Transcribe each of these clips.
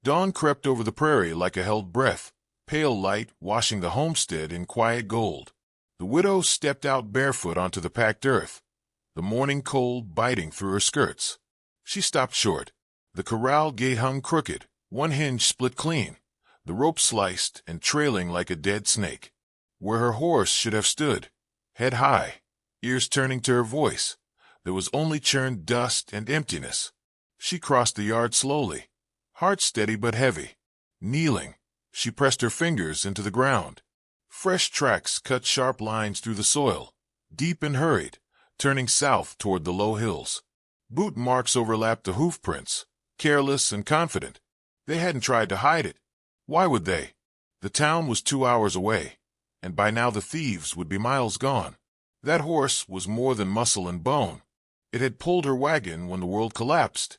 Dawn crept over the prairie like a held breath, pale light washing the homestead in quiet gold. The widow stepped out barefoot onto the packed earth, the morning cold biting through her skirts. She stopped short. The corral gate hung crooked, one hinge split clean, the rope sliced and trailing like a dead snake. Where her horse should have stood, head high, ears turning to her voice, there was only churned dust and emptiness. She crossed the yard slowly, heart steady but heavy. Kneeling, she pressed her fingers into the ground. Fresh tracks cut sharp lines through the soil, deep and hurried, turning south toward the low hills. Boot marks overlapped the hoofprints, careless and confident. They hadn't tried to hide it. Why would they? The town was 2 hours away, and by now the thieves would be miles gone. That horse was more than muscle and bone. It had pulled her wagon when the world collapsed.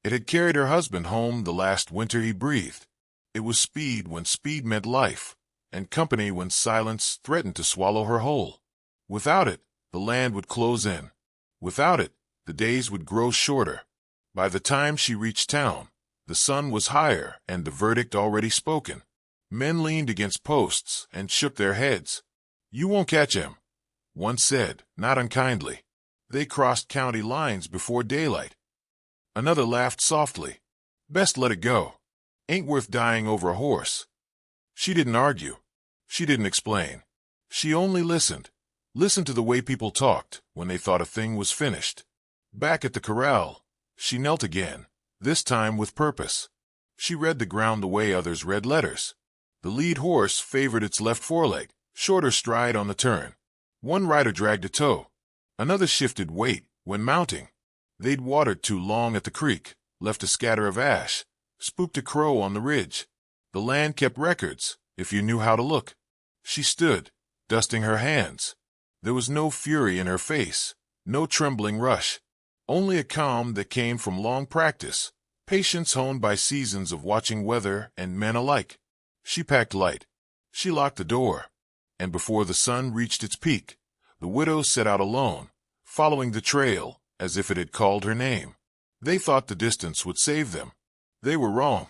It had carried her husband home the last winter he breathed. It was speed when speed meant life, and company when silence threatened to swallow her whole. Without it, the land would close in. Without it, the days would grow shorter. By the time she reached town, the sun was higher and the verdict already spoken. Men leaned against posts and shook their heads. "You won't catch him," one said, not unkindly. They crossed county lines before daylight. Another laughed softly. "Best let it go. Ain't worth dying over a horse." She didn't argue. She didn't explain. She only listened. Listened to the way people talked when they thought a thing was finished. Back at the corral, she knelt again, this time with purpose. She read the ground the way others read letters. The lead horse favored its left foreleg, shorter stride on the turn. One rider dragged a toe. Another shifted weight when mounting. They'd watered too long at the creek, left a scatter of ash, spooked a crow on the ridge. The land kept records, if you knew how to look. She stood, dusting her hands. There was no fury in her face, no trembling rush. Only a calm that came from long practice, patience honed by seasons of watching weather and men alike. She packed light. She locked the door. And before the sun reached its peak, the widow set out alone, following the trail as if it had called her name. They thought the distance would save them. They were wrong.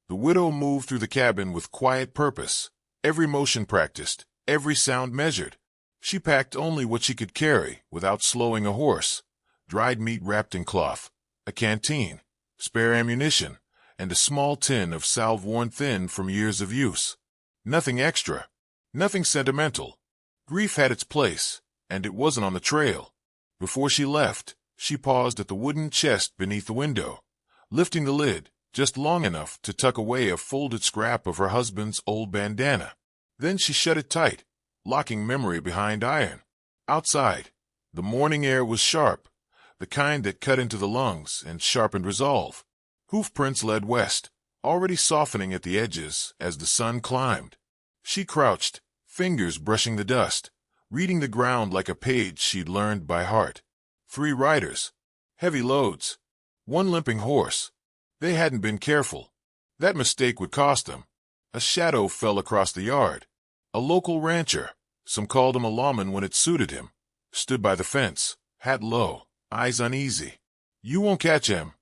The widow moved through the cabin with quiet purpose, every motion practiced, every sound measured. She packed only what she could carry without slowing a horse: dried meat wrapped in cloth, a canteen, spare ammunition, and a small tin of salve worn thin from years of use. Nothing extra, nothing sentimental. Grief had its place, and it wasn't on the trail. Before she left, she paused at the wooden chest beneath the window, lifting the lid just long enough to tuck away a folded scrap of her husband's old bandana. Then she shut it tight, locking memory behind iron. Outside, the morning air was sharp, the kind that cut into the lungs and sharpened resolve. Hoofprints led west, already softening at the edges as the sun climbed. She crouched, fingers brushing the dust, reading the ground like a page she'd learned by heart. 3 riders, heavy loads, 1 limping horse. They hadn't been careful. That mistake would cost them. A shadow fell across the yard. A local rancher, some called him a lawman when it suited him, stood by the fence, hat low, eyes uneasy. "You won't catch him,"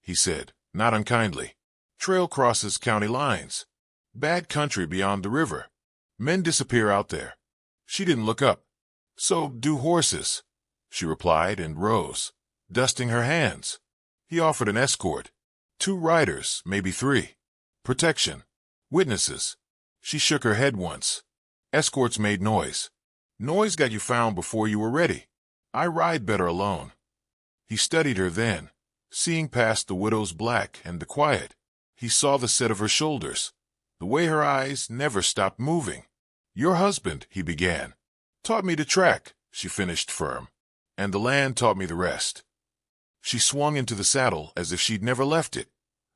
he said, not unkindly. "Trail crosses county lines. Bad country beyond the river. Men disappear out there." She didn't look up. "So do horses," she replied and rose, dusting her hands. He offered an escort. 2 riders, maybe 3. Protection. Witnesses. She shook her head once. Escorts made noise. Noise got you found before you were ready. I ride better alone. He studied her then, seeing past the widow's black and the quiet. He saw the set of her shoulders, the way her eyes never stopped moving. "Your husband," he began, "taught me to track," she finished firm, "and the land taught me the rest." She swung into the saddle as if she'd never left it,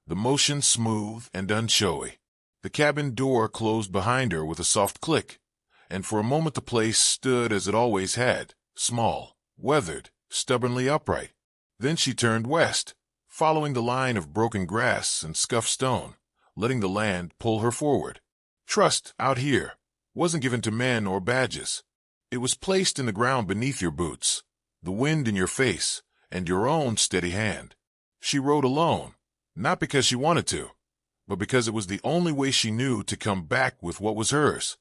the motion smooth and unshowy. The cabin door closed behind her with a soft click, and for a moment the place stood as it always had, small, weathered, stubbornly upright. Then she turned west, following the line of broken grass and scuffed stone, letting the land pull her forward. Trust, out here, wasn't given to men or badges. It was placed in the ground beneath your boots, the wind in your face, and your own steady hand. She rode alone, not because she wanted to, but because it was the only way she knew to come back with what was hers.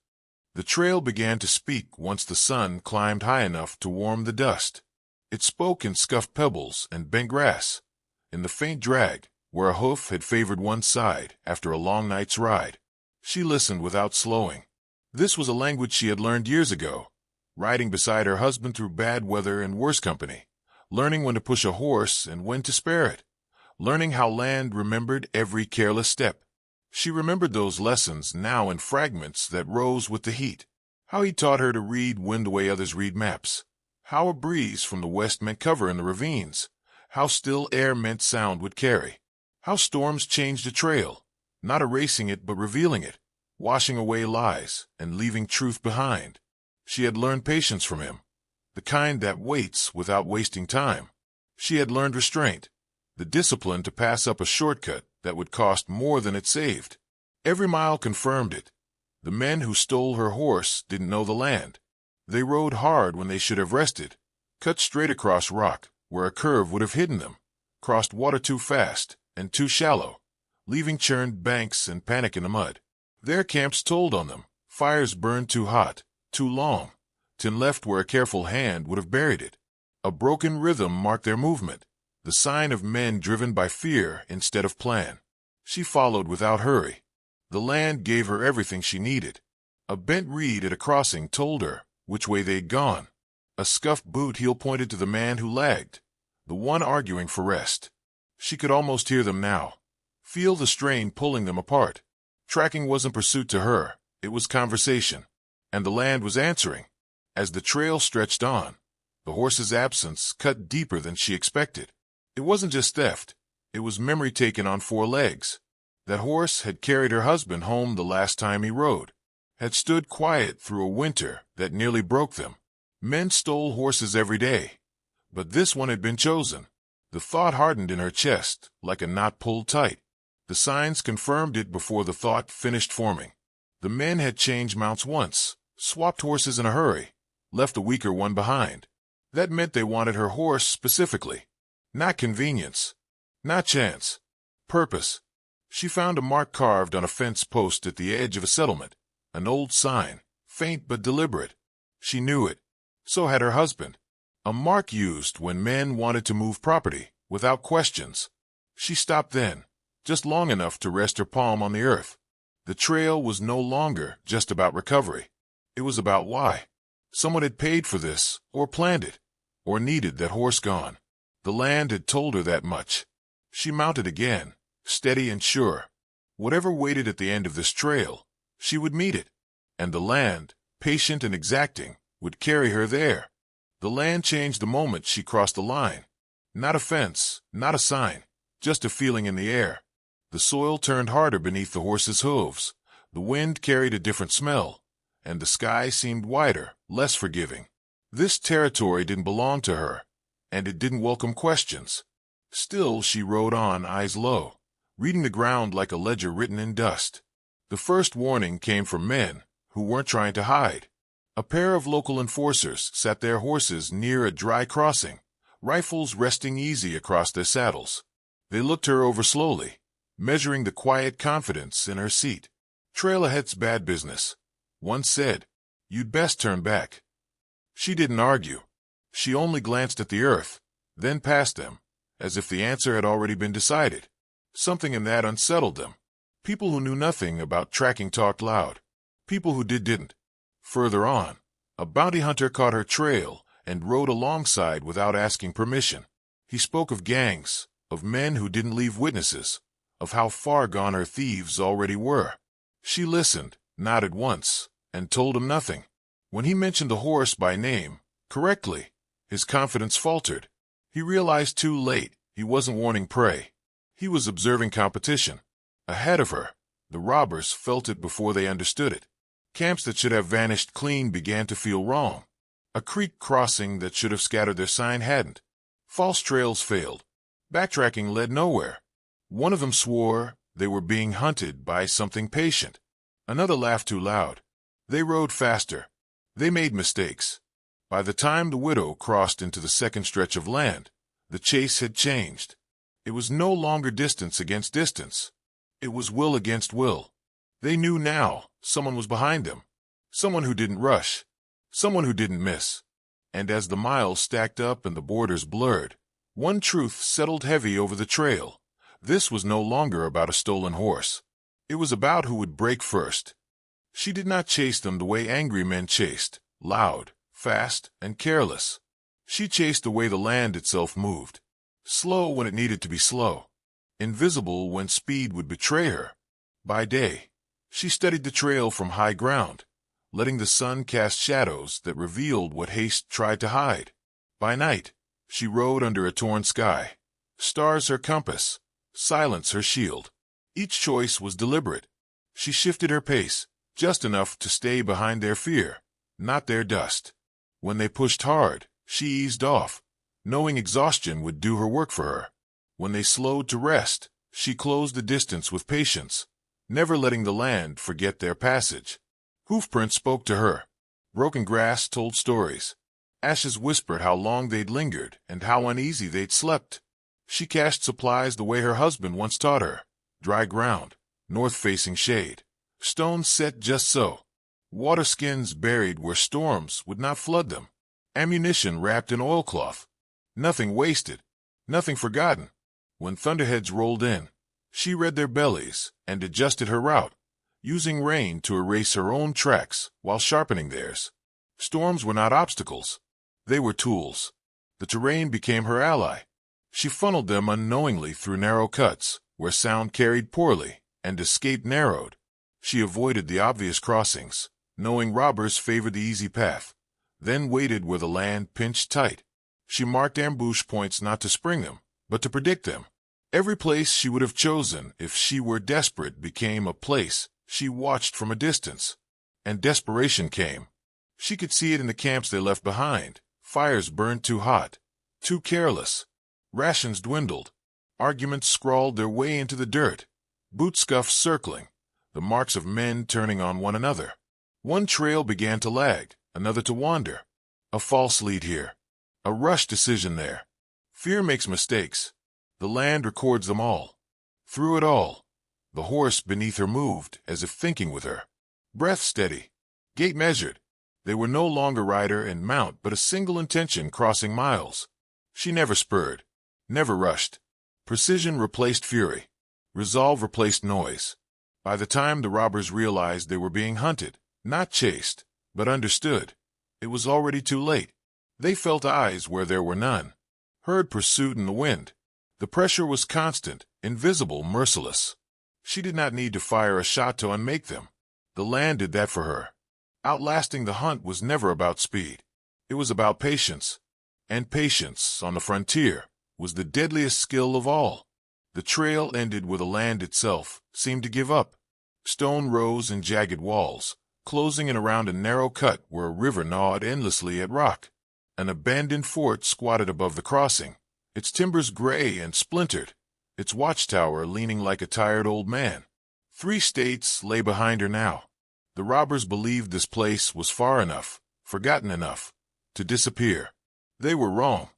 The trail began to speak once the sun climbed high enough to warm the dust. It spoke in scuffed pebbles and bent grass, in the faint drag where a hoof had favored one side after a long night's ride. She listened without slowing. This was a language she had learned years ago, riding beside her husband through bad weather and worse company, learning when to push a horse and when to spare it, learning how land remembered every careless step. She remembered those lessons now in fragments that rose with the heat, how he taught her to read wind the way others read maps, how a breeze from the west meant cover in the ravines, how still air meant sound would carry, how storms changed a trail, not erasing it but revealing it, washing away lies and leaving truth behind. She had learned patience from him, the kind that waits without wasting time. She had learned restraint, the discipline to pass up a shortcut that would cost more than it saved. Every mile confirmed it. The men who stole her horse didn't know the land. They rode hard when they should have rested, cut straight across rock where a curve would have hidden them, crossed water too fast and too shallow, leaving churned banks and panic in the mud. Their camps told on them, fires burned too hot, too long, tin left where a careful hand would have buried it. A broken rhythm marked their movement, the sign of men driven by fear instead of plan. She followed without hurry. The land gave her everything she needed. A bent reed at a crossing told her which way they'd gone. A scuffed boot heel pointed to the man who lagged, the one arguing for rest. She could almost hear them now, feel the strain pulling them apart. Tracking wasn't pursuit to her, it was conversation. And the land was answering. As the trail stretched on, the horse's absence cut deeper than she expected. It wasn't just theft, it was memory taken on four legs. That horse had carried her husband home the last time he rode, had stood quiet through a winter that nearly broke them. Men stole horses every day, but this one had been chosen. The thought hardened in her chest like a knot pulled tight. The signs confirmed it before the thought finished forming. The men had changed mounts once, swapped horses in a hurry, left a weaker one behind. That meant they wanted her horse specifically. Not convenience, not chance, purpose. She found a mark carved on a fence post at the edge of a settlement, an old sign, faint but deliberate. She knew it. So had her husband. A mark used when men wanted to move property, without questions. She stopped then, just long enough to rest her palm on the earth. The trail was no longer just about recovery. It was about why. Someone had paid for this, or planned it, or needed that horse gone. The land had told her that much. She mounted again, steady and sure. Whatever waited at the end of this trail, she would meet it. And the land, patient and exacting, would carry her there. The land changed the moment she crossed the line. Not a fence, not a sign, just a feeling in the air. The soil turned harder beneath the horse's hooves. The wind carried a different smell, and the sky seemed wider, less forgiving. This territory didn't belong to her, and it didn't welcome questions. Still, she rode on, eyes low, reading the ground like a ledger written in dust. The first warning came from men who weren't trying to hide. A pair of local enforcers sat their horses near a dry crossing, rifles resting easy across their saddles. They looked her over slowly, measuring the quiet confidence in her seat. "Trail ahead's bad business," one said. "You'd best turn back." She didn't argue. She only glanced at the earth, then past them, as if the answer had already been decided. Something in that unsettled them. People who knew nothing about tracking talked loud. People who didn't. Further on, a bounty hunter caught her trail and rode alongside without asking permission. He spoke of gangs, of men who didn't leave witnesses, of how far gone her thieves already were. She listened, nodded once, and told him nothing. When he mentioned the horse by name, correctly, his confidence faltered. He realized too late he wasn't warning prey. He was observing competition. Ahead of her, the robbers felt it before they understood it. Camps that should have vanished clean began to feel wrong. A creek crossing that should have scattered their sign hadn't. False trails failed. Backtracking led nowhere. One of them swore they were being hunted by something patient. Another laughed too loud. They rode faster. They made mistakes. By the time the widow crossed into the second stretch of land, the chase had changed. It was no longer distance against distance. It was will against will. They knew now someone was behind them. Someone who didn't rush. Someone who didn't miss. And as the miles stacked up and the borders blurred, one truth settled heavy over the trail. This was no longer about a stolen horse. It was about who would break first. She did not chase them the way angry men chased, loud, fast, and careless. She chased the way the land itself moved. Slow when it needed to be slow. Invisible when speed would betray her. By day, she studied the trail from high ground, letting the sun cast shadows that revealed what haste tried to hide. By night, she rode under a torn sky. Stars her compass, silence her shield. Each choice was deliberate. She shifted her pace, just enough to stay behind their fear, not their dust. When they pushed hard, she eased off, knowing exhaustion would do her work for her. When they slowed to rest, she closed the distance with patience, never letting the land forget their passage. Hoofprints spoke to her. Broken grass told stories. Ashes whispered how long they'd lingered and how uneasy they'd slept. She cached supplies the way her husband once taught her. Dry ground, north-facing shade. Stones set just so. Water skins buried where storms would not flood them. Ammunition wrapped in oilcloth. Nothing wasted. Nothing forgotten. When thunderheads rolled in, she read their bellies and adjusted her route, using rain to erase her own tracks while sharpening theirs. Storms were not obstacles. They were tools. The terrain became her ally. She funneled them unknowingly through narrow cuts, where sound carried poorly and escape narrowed. She avoided the obvious crossings, knowing robbers favored the easy path, then waited where the land pinched tight. She marked ambush points not to spring them, but to predict them. Every place she would have chosen if she were desperate became a place she watched from a distance. And desperation came. She could see it in the camps they left behind. Fires burned too hot, too careless. Rations dwindled. Arguments scrawled their way into the dirt. Boot scuffs circling, the marks of men turning on one another. One trail began to lag, another to wander. A false lead here. A rush decision there. Fear makes mistakes. The land records them all. Through it all, the horse beneath her moved as if thinking with her. Breath steady. Gait measured. They were no longer rider and mount but a single intention crossing miles. She never spurred. Never rushed. Precision replaced fury. Resolve replaced noise. By the time the robbers realized they were being hunted, not chased, but understood, it was already too late. They felt eyes where there were none. Heard pursuit in the wind. The pressure was constant, invisible, merciless. She did not need to fire a shot to unmake them. The land did that for her. Outlasting the hunt was never about speed. It was about patience. And patience, on the frontier, was the deadliest skill of all. The trail ended where the land itself seemed to give up. Stone rose in jagged walls, closing in around a narrow cut where a river gnawed endlessly at rock. An abandoned fort squatted above the crossing, its timbers gray and splintered, its watchtower leaning like a tired old man. 3 states lay behind her now. The robbers believed this place was far enough, forgotten enough, to disappear. They were wrong.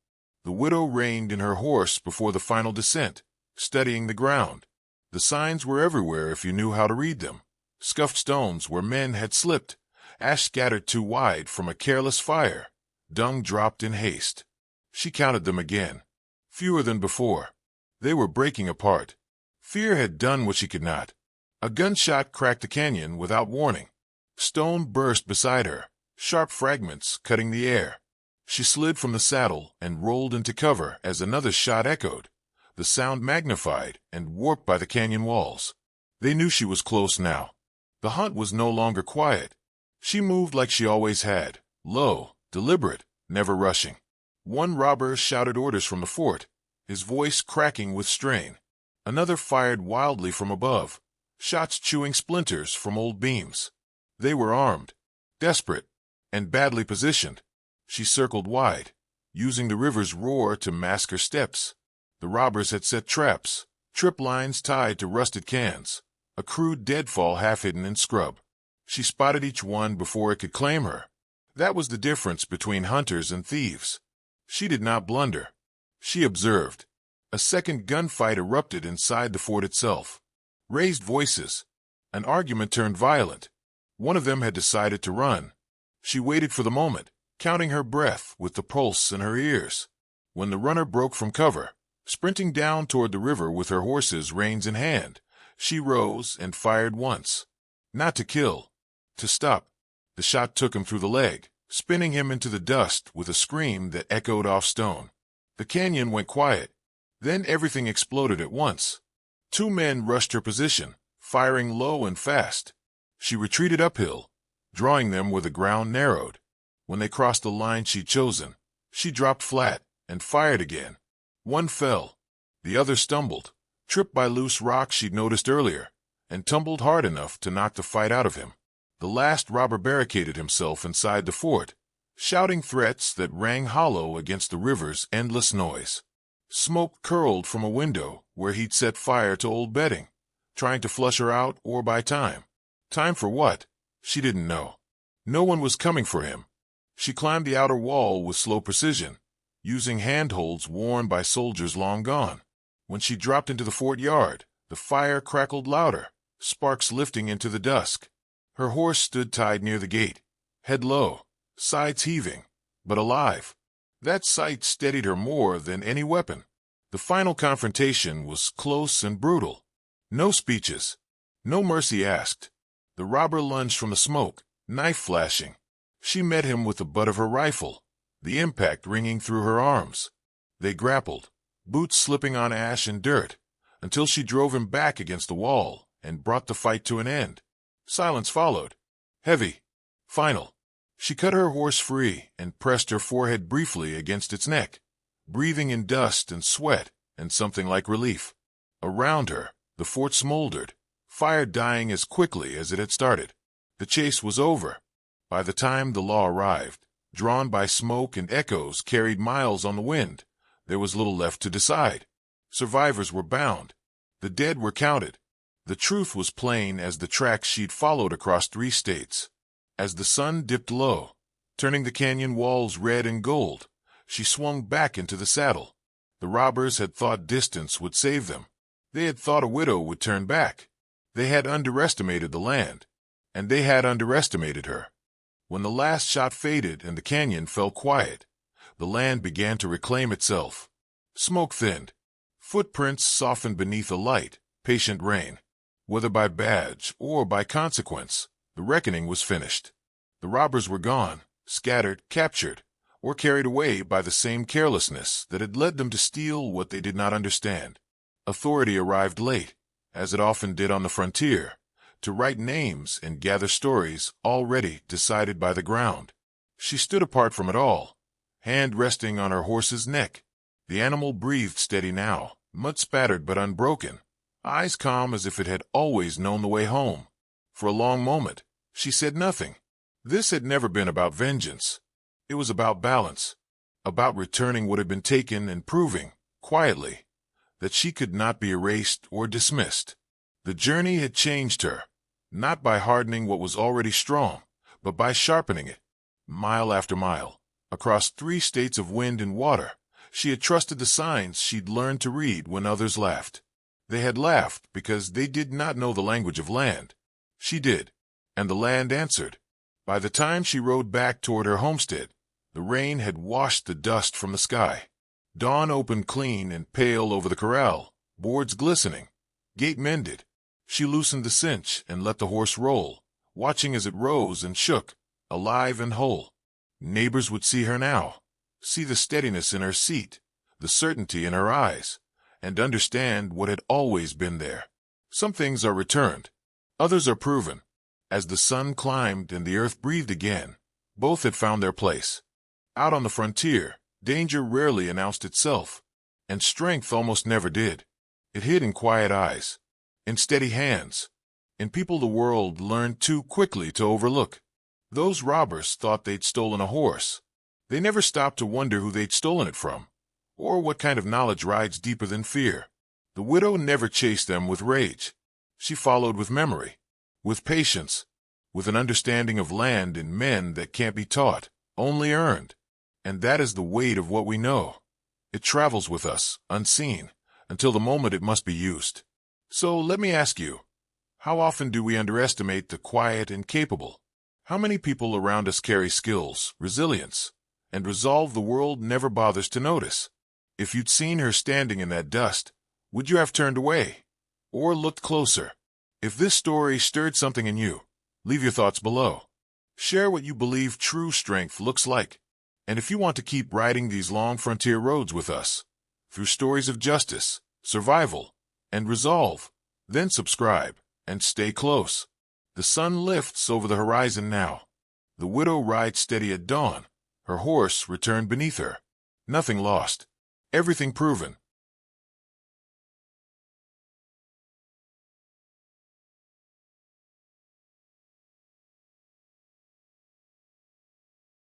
The widow reined in her horse before the final descent, studying the ground. The signs were everywhere if you knew how to read them. Scuffed stones where men had slipped, ash scattered too wide from a careless fire, dung dropped in haste. She counted them again. Fewer than before. They were breaking apart. Fear had done what she could not. A gunshot cracked the canyon without warning. Stone burst beside her, sharp fragments cutting the air. She slid from the saddle and rolled into cover as another shot echoed, the sound magnified and warped by the canyon walls. They knew she was close now. The hunt was no longer quiet. She moved like she always had, low, deliberate, never rushing. One robber shouted orders from the fort, his voice cracking with strain. Another fired wildly from above, shots chewing splinters from old beams. They were armed, desperate, and badly positioned. She circled wide, using the river's roar to mask her steps. The robbers had set traps, trip lines tied to rusted cans, a crude deadfall half hidden in scrub. She spotted each one before it could claim her. That was the difference between hunters and thieves. She did not blunder. She observed. A second gunfight erupted inside the fort itself. Raised voices. An argument turned violent. One of them had decided to run. She waited for the moment, counting her breath with the pulse in her ears. When the runner broke from cover, sprinting down toward the river with her horse's reins in hand, she rose and fired once. Not to kill, to stop. The shot took him through the leg, spinning him into the dust with a scream that echoed off stone. The canyon went quiet. Then everything exploded at once. Two men rushed her position, firing low and fast. She retreated uphill, drawing them where the ground narrowed. When they crossed the line she'd chosen, she dropped flat and fired again. One fell. The other stumbled, tripped by loose rocks she'd noticed earlier, and tumbled hard enough to knock the fight out of him. The last robber barricaded himself inside the fort, shouting threats that rang hollow against the river's endless noise. Smoke curled from a window where he'd set fire to old bedding, trying to flush her out or buy time. Time for what? She didn't know. No one was coming for him. She climbed the outer wall with slow precision, using handholds worn by soldiers long gone. When she dropped into the fort yard, the fire crackled louder, sparks lifting into the dusk. Her horse stood tied near the gate, head low, sides heaving, but alive. That sight steadied her more than any weapon. The final confrontation was close and brutal. No speeches, no mercy asked. The robber lunged from the smoke, knife flashing. She met him with the butt of her rifle, the impact ringing through her arms. They grappled, boots slipping on ash and dirt, until she drove him back against the wall and brought the fight to an end. Silence followed. Heavy. Final. She cut her horse free and pressed her forehead briefly against its neck, breathing in dust and sweat and something like relief. Around her, the fort smoldered, fire dying as quickly as it had started. The chase was over. By the time the law arrived, drawn by smoke and echoes carried miles on the wind, there was little left to decide. Survivors were bound. The dead were counted. The truth was plain as the tracks she'd followed across 3 states. As the sun dipped low, turning the canyon walls red and gold, she swung back into the saddle. The robbers had thought distance would save them. They had thought a widow would turn back. They had underestimated the land, and they had underestimated her. When the last shot faded and the canyon fell quiet, the land began to reclaim itself. Smoke thinned. Footprints softened beneath a light, patient rain. Whether by badge or by consequence, the reckoning was finished. The robbers were gone, scattered, captured, or carried away by the same carelessness that had led them to steal what they did not understand. Authority arrived late, as it often did on the frontier, to write names and gather stories already decided by the ground. She stood apart from it all, hand resting on her horse's neck. The animal breathed steady now, mud-spattered but unbroken, eyes calm as if it had always known the way home. For a long moment, she said nothing. This had never been about vengeance. It was about balance, about returning what had been taken and proving, quietly, that she could not be erased or dismissed. The journey had changed her, not by hardening what was already strong, but by sharpening it. Mile after mile, across 3 states of wind and water, she had trusted the signs she'd learned to read when others laughed. They had laughed because they did not know the language of land. She did, and the land answered. By the time she rode back toward her homestead, the rain had washed the dust from the sky. Dawn opened clean and pale over the corral, boards glistening, gate mended. She loosened the cinch and let the horse roll, watching as it rose and shook, alive and whole. Neighbors would see her now, see the steadiness in her seat, the certainty in her eyes, and understand what had always been there. Some things are returned, others are proven. As the sun climbed and the earth breathed again, both had found their place. Out on the frontier, danger rarely announced itself, and strength almost never did. It hid in quiet eyes, in steady hands, in people the world learned too quickly to overlook. Those robbers thought they'd stolen a horse. They never stopped to wonder who they'd stolen it from, or what kind of knowledge rides deeper than fear. The widow never chased them with rage. She followed with memory, with patience, with an understanding of land and men that can't be taught, only earned. And that is the weight of what we know. It travels with us, unseen, until the moment it must be used. So let me ask you, how often do we underestimate the quiet and capable? How many people around us carry skills, resilience, and resolve the world never bothers to notice? If you'd seen her standing in that dust, would you have turned away? Or looked closer? If this story stirred something in you, leave your thoughts below. Share what you believe true strength looks like. And if you want to keep riding these long frontier roads with us, through stories of justice, survival, and resolve, then subscribe and stay close. The sun lifts over the horizon now. The widow rides steady at dawn. Her horse returned beneath her. Nothing lost. Everything proven.